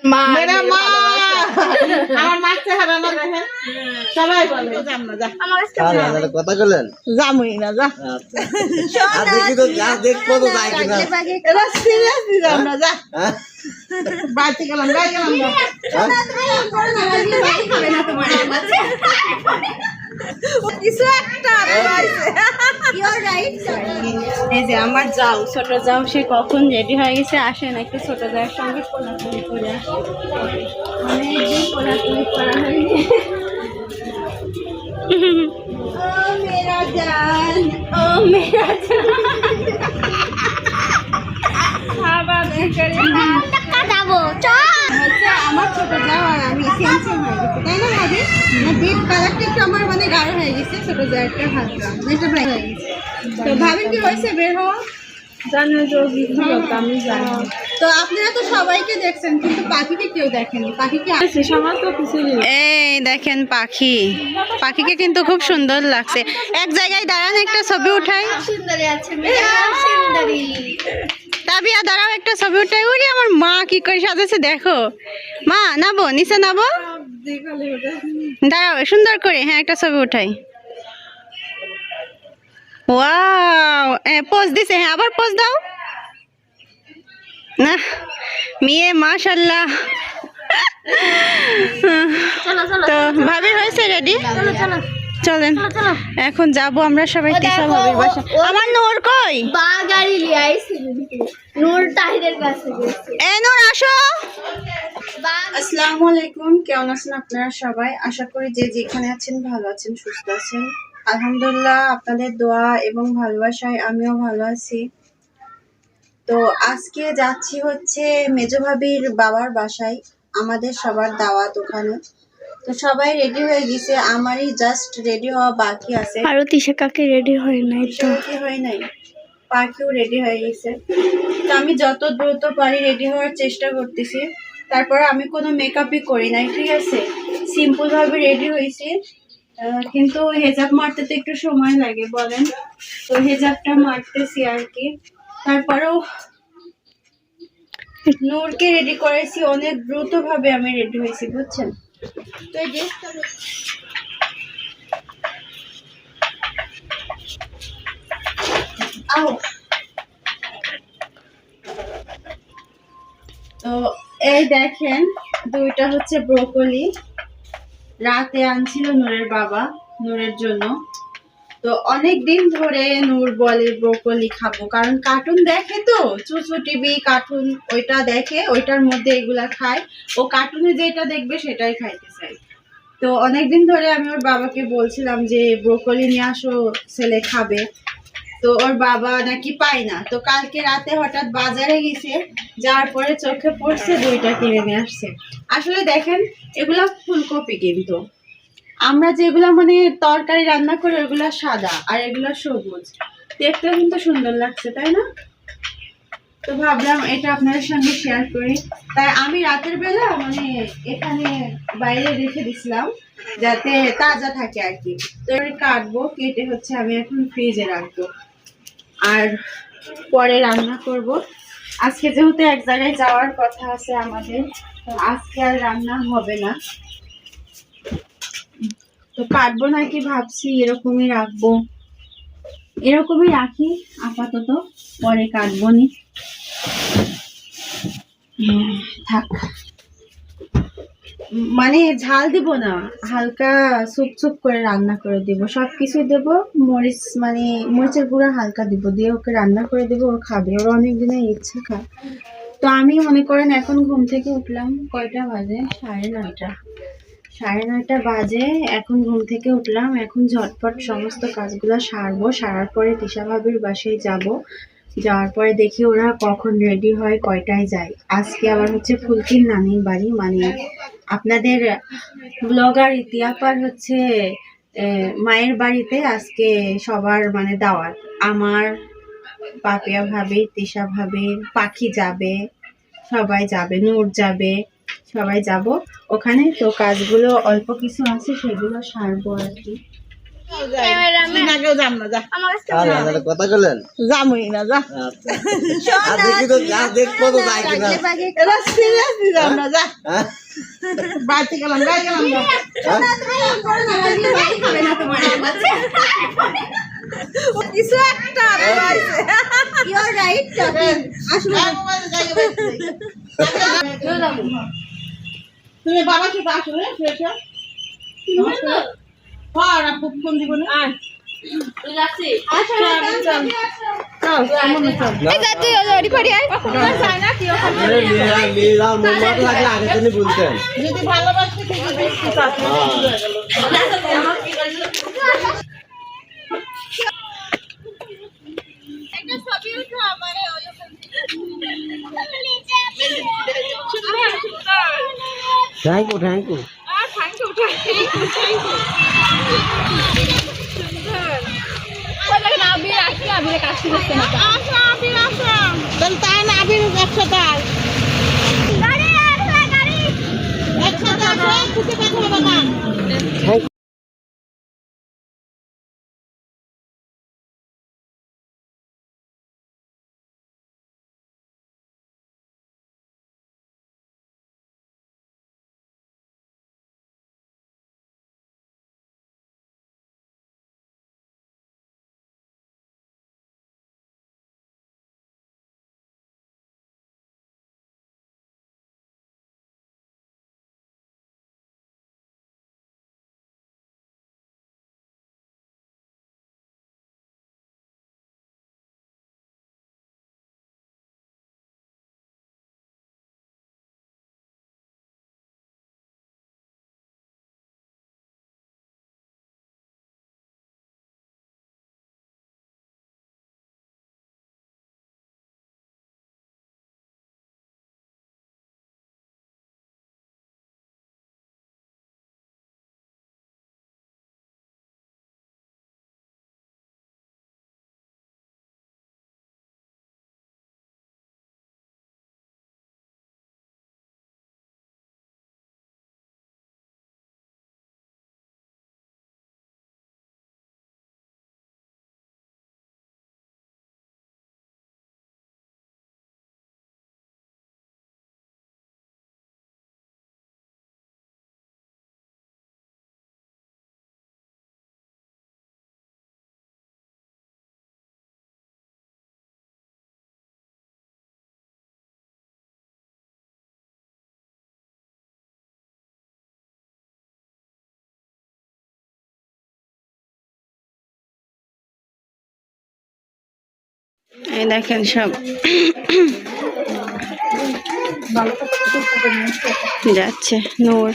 মেরা মা আমার মা চেহারা না দেখেন সবাই বলে যাম না যা আমার কথা বলেন যামই না যা আর দেখি তো যা দেখবো তো যাই কিনা এরা সিরিয়াসলি যাম না যা বাড়িতে গেলাম না কিছু একটা এই যে আমার যাও ছোট যাও সে কখন রেডি হয়ে গেছে আসেন একটু ছোট যাওয়ার সঙ্গে কোলাকুলি করে আসে অনেকদিন কোলাকুলি করা হয়নি ও মেরা জান ও মেরা জান আবার করে কাটাবো হচ্ছে আমার ছোট যাও আর আমি সেম সেম হয়ে গেছে তাই না ভাবি না ডিপ কালারটা একটু আমার মানে গাঢ় হয়ে গেছে ছোট যাওয়ারটা হালকা এটা প্রায় হয়ে গেছে তো ভাবি কি হয়েছে বের হওয়া জানো তো আমি জানি তো আপনারা তো সবাইকে দেখছেন কিন্তু পাখিকে কেউ দেখেনি পাখিকে আসছে সবার তো কিছু এই দেখেন পাখি পাখিকে কিন্তু খুব সুন্দর লাগছে এক জায়গায় দাঁড়ান একটা ছবি উঠাই সুন্দরী আছে সুন্দরী তাবিয়া দাঁড়াও একটা ছবি উঠাই ওরে আমার মা কি করে সাজাচ্ছে দেখো মা নাবো নিচে নাবো দাঁড়াও সুন্দর করে হ্যাঁ একটা ছবি উঠাই ওয়াও পোজ দিছে হ্যাঁ আবার পোজ দাও না মেয়ে মাশাআল্লাহ তো ভাবি হয়েছে রেডি চলেন এখন যাব আমরা সবাই তিশা ভাবির বাসা আমার নূর কই বা গাড়ি নিয়ে আইছে নূর তাহিরের কাছে গেছে এ নূর আসো আসসালামু আলাইকুম কেমন আছেন আপনারা সবাই আশা করি যে যেখানে আছেন ভালো আছেন সুস্থ আছেন আলহামদুলিল্লাহ আপনাদের দোয়া এবং ভালোবাসায় আমিও ভালো আছি তো আজকে যাচ্ছি হচ্ছে মেজো ভাবির বাবার বাসায় আমাদের সবার দাওয়াত ওখানে তো সবাই রেডি হয়ে গেছে আমারই জাস্ট রেডি হওয়া বাকি আছে আর তিশা কাকে রেডি হয় নাই তো কি হয় নাই পাখিও রেডি হয়ে গেছে তো আমি যত দ্রুত পারি রেডি হওয়ার চেষ্টা করতেছি তারপরে আমি কোনো মেকআপই করি নাই ঠিক আছে সিম্পল ভাবে রেডি হয়েছি কিন্তু হেজাব মারতে তো একটু সময় লাগে বলেন তো হেজাবটা মারতেছি আর কি তারপরেও নূরকে রেডি করেছি অনেক দ্রুত ভাবে আমি রেডি হয়েছি বুঝছেন তো এই যে তো এই দেখেন দুইটা হচ্ছে ব্রোকলি রাতে আনছিল নূরের বাবা নূরের জন্য তো অনেক দিন ধরে নূর বলে ব্রোকলি খাবো কারণ কার্টুন দেখে তো চুচু টিভি কার্টুন ওইটা দেখে ওইটার মধ্যে এগুলা খায় ও কার্টুনে যেটা দেখবে সেটাই খাইতে চাই তো অনেকদিন ধরে আমি ওর বাবাকে বলছিলাম যে ব্রোকলি নিয়ে আসো ছেলে খাবে তো ওর বাবা নাকি পায় না তো কালকে রাতে হঠাৎ বাজারে গেছে যাওয়ার পরে চোখে পড়ছে দুইটা কিনে নিয়ে আসছে আসলে দেখেন এগুলা ফুলকপি কিন্তু আমরা যেগুলা মানে তরকারি রান্না করি ওগুলা সাদা আর এগুলা সবুজ দেখতে কিন্তু সুন্দর লাগছে তাই না তো ভাবলাম এটা আপনাদের সঙ্গে শেয়ার করি তাই আমি রাতের বেলা মানে এখানে বাইরে রেখে দিছিলাম যাতে তাজা থাকে আর কি তো কাটবো কেটে হচ্ছে আমি এখন ফ্রিজে রাখবো আর পরে রান্না করব আজকে যেহেতু এক জায়গায় যাওয়ার কথা আছে আমাদের তো আজকে আর রান্না হবে না তো কাটবো নাকি ভাবছি এরকমই রাখবো এরকমই রাখি আপাতত পরে কাটবো নি থাক মানে ঝাল দিব না হালকা সুপ সুপ করে রান্না করে দিব সবকিছু দেব মরিচ মানে মরিচের গুঁড়া হালকা দিব দিয়ে ওকে রান্না করে দেবো ও খাবে ওর অনেক দিনের ইচ্ছে খায় তো আমি মনে করেন এখন ঘুম থেকে উঠলাম কয়টা বাজে 9:30 বাজে এখন ঘুম থেকে উঠলাম এখন ঝটপট সমস্ত কাজগুলো সারবো সারার পরে তিশা ভাবির বাসায় যাব যাওয়ার পরে দেখি ওরা কখন রেডি হয় কয়টায় যায় আজকে আবার হচ্ছে ফুলকির নানির বাড়ি মানে আপনাদের ব্লগার ইতিহাপার হচ্ছে মায়ের বাড়িতে আজকে সবার মানে দাওয়াত আমার পাপিয়া ভাবি তিশা ভাবি পাখি যাবে সবাই যাবে নূর যাবে সবাই যাব ওখানে তো কাজগুলো অল্প কিছু আছে সেগুলো সারবো আর কি ক্যামেরাম্যান যাম না যা আমার কাছে আর আপনারা কথা বলেন যামই না যা আচ্ছা আর দেখি তো যা দেখবো তো যাই কিনা এরা সিরিয়াসলি যাম না যা হ্যাঁ বাড়িতে গেলাম গাই গেলাম না কিছু একটা You're right, talking. তুমি বাবা সাথে আসো রে ফ্রেশ হ্যাঁ না খুব ফোন দিব না নিয়ে যাওয়ার মন মতো লাগলে আগে তিনি বলতেন যদি ভালোবাসতে থ্যাংক ইউ থ্যাংক ইউ তাহলে তাই না আবির একসাথে আয় একসাথে আসো খুঁজে কথা হবে না এই দেখেন সব যাচ্ছে নূর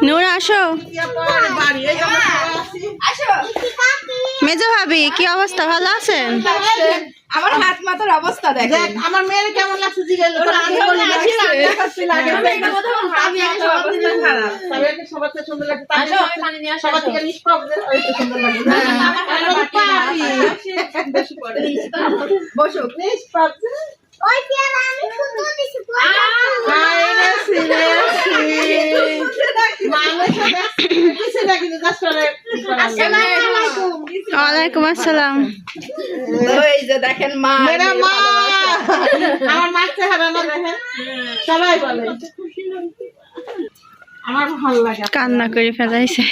নূর আসো বাড়ি এই মেজো ভাবি কি অবস্থা ভালো আছেন আমার হাত মাথার অবস্থা দেখেন আমার মেয়ের কেমন লাগছে জিজ্ঞেস করে আমি বলি আমি আগে সবার থেকে সুন্দর লাগছে সবার থেকে নিষ্প্রব্ধ সুন্দর লাগে বসো নিষ্প্রব্ধ ওই পেয়ারা আমি সুন্দর দিছি ওয়ালাইকুম আসসালাম এই যে দেখেন মা আমার মাছ হারানো দেখেন সবাই বলে আমার ভালো লাগে কান্না করে ফেলাইছে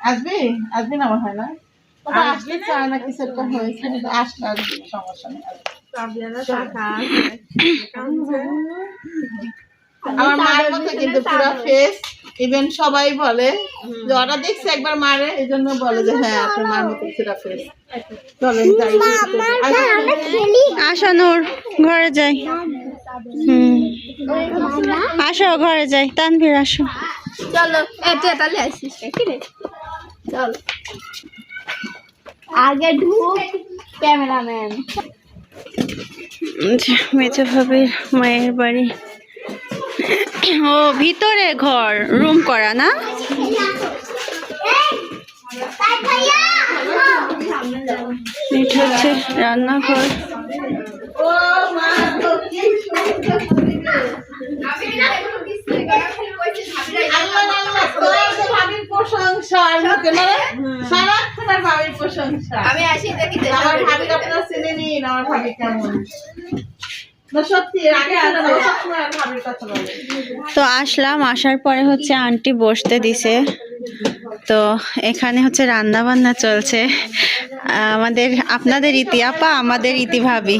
আসবি আসবি না আমার হয় না আসলে চায় না কিছু একটা হয়েছে কিন্তু আসলে আসবি সমস্যা নেই আমার মার মতো কিন্তু পুরো ফেস ইভেন সবাই বলে যে ওরা দেখছে একবার মারে এই জন্য বলে যে হ্যাঁ আপনার মার মতো পুরো ফেস চলেন যাই আসো নূর ঘরে যাই আসো ঘরে যাই তানভীর আসো চলো তুই তাহলে আসিস কি রে চল আগে ঢুক ক্যামেরাম্যান মেজো ভাবির মায়ের বাড়ি ও ভিতরে ঘর রুম করা না এটা হচ্ছে রান্নাঘর। ও মা তো কি সুন্দর পরিবেশ। আল্লাহ আল্লাহ তোর তো ভাবির প্রশংসা আর মুখে না সারাক্ষণ আর ভাবির প্রশংসা। আমি আসি দেখি আমার ভাবির আপনারা চিনে নিন আমার ভাবি কেমন। না সত্যি আগে সবসময় আর ভাবির কথা বলে। তো আসলাম, আসার পরে হচ্ছে আন্টি বসতে দিছে। তো এখানে হচ্ছে রান্না বান্না চলছে। আপনাদের ইতি আপা, আমাদের ইতি ভাবি।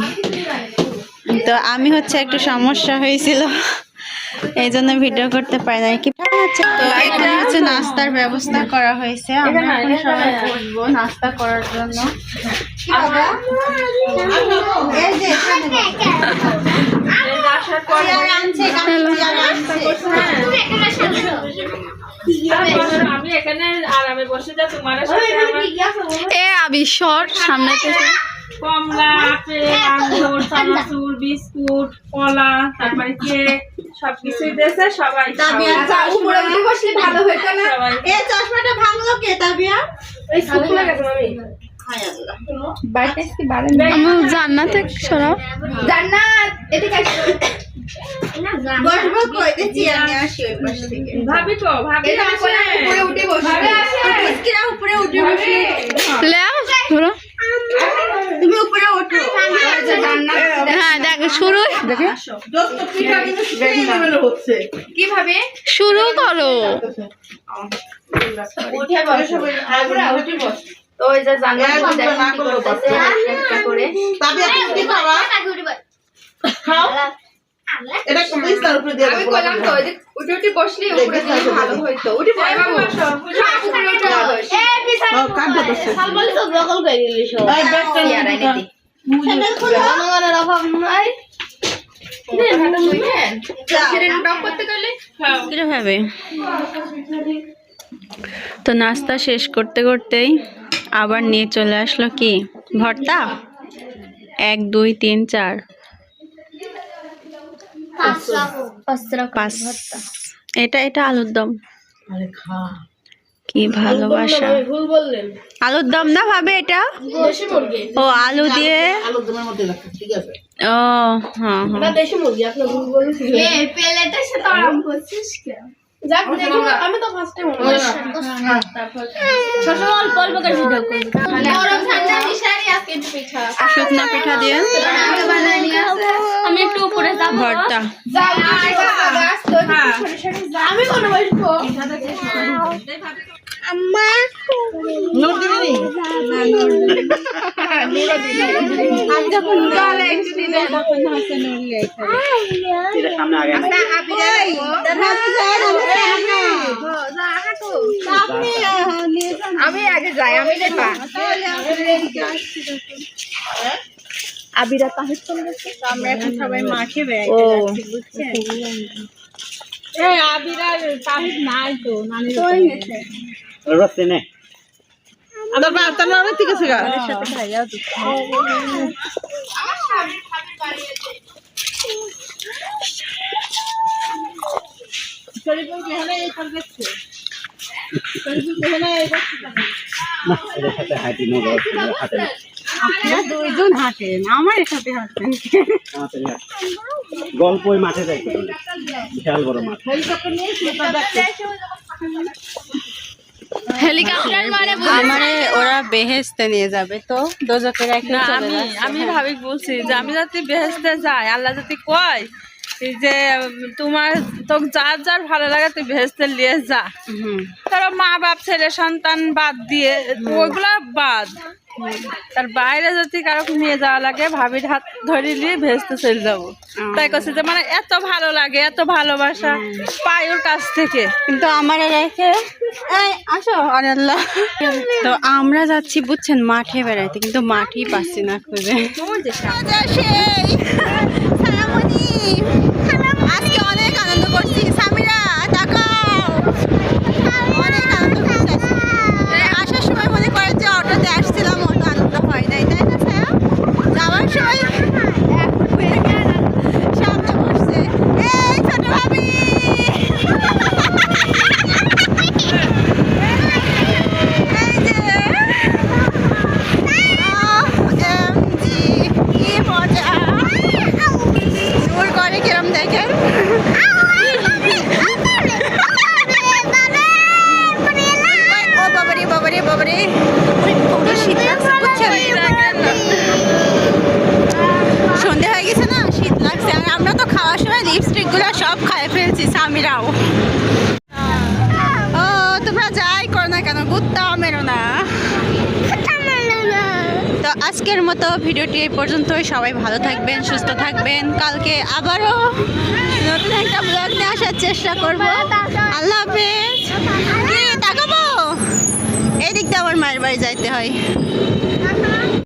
তো আমি হচ্ছে একটু সমস্যা হয়েছিল, এই জন্য ভিডিও করতে পারি না কি হচ্ছে। তো এখানে হচ্ছে নাস্তার ব্যবস্থা করা হয়েছে, আমরা এখন সবাই বসবো নাস্তা করার জন্য। এই যে আমি এখানে আরামে বসে যা তোমার সাথে এ আবি শর্ট সামনে থেকে কমলা, আপেল, আঙ্গুর, চানাচুর, বিস্কুট, কলা, তারপরে কেক সবকিছুই দিয়েছে। সবাই উপরে উঠে বসলে ভালো হতো না? সবাই এই চশমাটা ভাঙলো কে তাবিয়া? ওই শুকনো গেছে আমি। আমি জান্নাতে সরাও জান্নাত এদিকে আসো। বসবো কই? দে চেয়ার নিয়ে আসি ওই পাশ থেকে। ভাবি তো ভাবি এই যে আসে। উপরে উঠে বসবে। কিরা উপরে উঠে বসে? লে ধরো তুমি উপরে ওঠো। হ্যাঁ দেখ শুরু যত পিঠা কিন্তু সেই লেভেলে হচ্ছে। কিভাবে? শুরু করো উঠে বসো। উঠে বসো। তো ওই যে জান্নাত দেখো কি করতেছে একটা করে। তবে আপনি কি খাওয়া খাও এটা বিস্তার উপরে দিয়ে আমি কইলাম তো ওই যে উঠে উঠে বসলে উপরে দিলে ভালো হইতো। উঠে বসো। উপরে উঠে বসো। কাটতে বসে বলি তো ব্লকল করে দিলি সব এই ব্যাগটা চেয়ার আইনে দি। জনগণের অভাব নাই সেরেন ডক করতে গেলে কিভাবে? তো নাস্তা শেষ করতে করতেই আবার নিয়ে চলে আসলো কি ভর্তা। 1 2 3 4 5। এটা আলুর দম। আরে খা কি ভালোবাসা। ভুল বললেন আলুর দম না ভাবে এটা? দেশি মুরগি ও আলু দিয়ে। আলুর দমের মধ্যে রাখো ঠিক আছে। ও হ্যাঁ হ্যাঁ। এটা দেশি মুরগি আপনি ভুল বলেছেন এই প্লেটে সে তো আরাম করছিস কেন যাক দেখুন আমি তো ফার্স্ট টাইম তারপর ছোট অল্প অল্প করে ভিডিও করব গরম ঠান্ডা মিশারি আজকে পিঠা শুকনা পিঠা দিয়ে আমি একটু উপরে যাব ভর্তা। যাও গাছ তো আমি কোন বসবো আম্মা নূর দিবি আমি যখন গালে একটু দিলে তখন হচ্ছে নুরলি আমি আগে যাই আমি দেখবা আবিরা তাহির চলে গেছে। আমরা এখন সবাই মাঠে বেড়াইতে যাচ্ছি বুঝছেন। এই আবিরা তাহিদ নাই তো নানি গেছে রসে নে তাহলে অনেক ঠিক আছে গা সাথে ভাইয়াও দিচ্ছে। শরীফুল কেহলে এই করে দেখছে শরীফুল কেহলে এই দেখছে না এর সাথে হাঁটি মজা হাঁটে আপনারা দুইজন হাঁটেন, আমার সাথে হাঁটেন। আমাদের গল্পই মাঠে যাই বিশাল বড় মাঠ। হেলিকপ্টার নিয়ে সেটা দেখছে হেলিকপ্টার মানে আমারে ওরা বেহেশতে নিয়ে যাবে, তো দোজখের একটা চলে যাচ্ছে। আমি ভাবি বলছি যে আমি যাতে বেহেশতে যাই, আল্লাহ যদি কয় যে তোমার তো যার যার ভালো লাগে তুই বেহেশতে নিয়ে যা। তারা মা বাপ ছেলে সন্তান বাদ দিয়ে ওইগুলা বাদ, তার বাইরে যদি কারো নিয়ে যাওয়া লাগে ভাবির হাত ধরে নিয়ে ভেস্তে চলে যাবো। তাই কাছে যে মানে এত ভালো লাগে, এত ভালোবাসা পাই ওর কাছ থেকে। কিন্তু আমার রেখে এই আসো আল্লাহ। তো আমরা যাচ্ছি বুঝছেন মাঠে বেড়াইতে, কিন্তু মাঠই পাচ্ছি না খুঁজে। আজকে অনেক আনন্দ করছি। সামিরা তাকাও, অনেক আনন্দ করছি। আসার সময় মনে করে যে অটোতে আসছিলাম, অত আনন্দ হয় নাই, তাই না ছায়া? যাওয়ার সময় সামনে বসছে এই ছোট ভাবি। এই যে লিপস্টিক গুলো সব খাই ফেলছি, সামিরাও। ও তোমরা যাই করো না কেন, গুত্তা মেরো না। তো আজকের মতো ভিডিওটি এই পর্যন্তই। সবাই ভালো থাকবেন, সুস্থ থাকবেন। কালকে আবারও নতুন একটা ব্লগ নিয়ে আসার চেষ্টা করব। আল্লাহ হাফেজ। কি তাকাবো? এই দিক দিয়ে আমার মায়ের বাড়ি যাইতে হয়।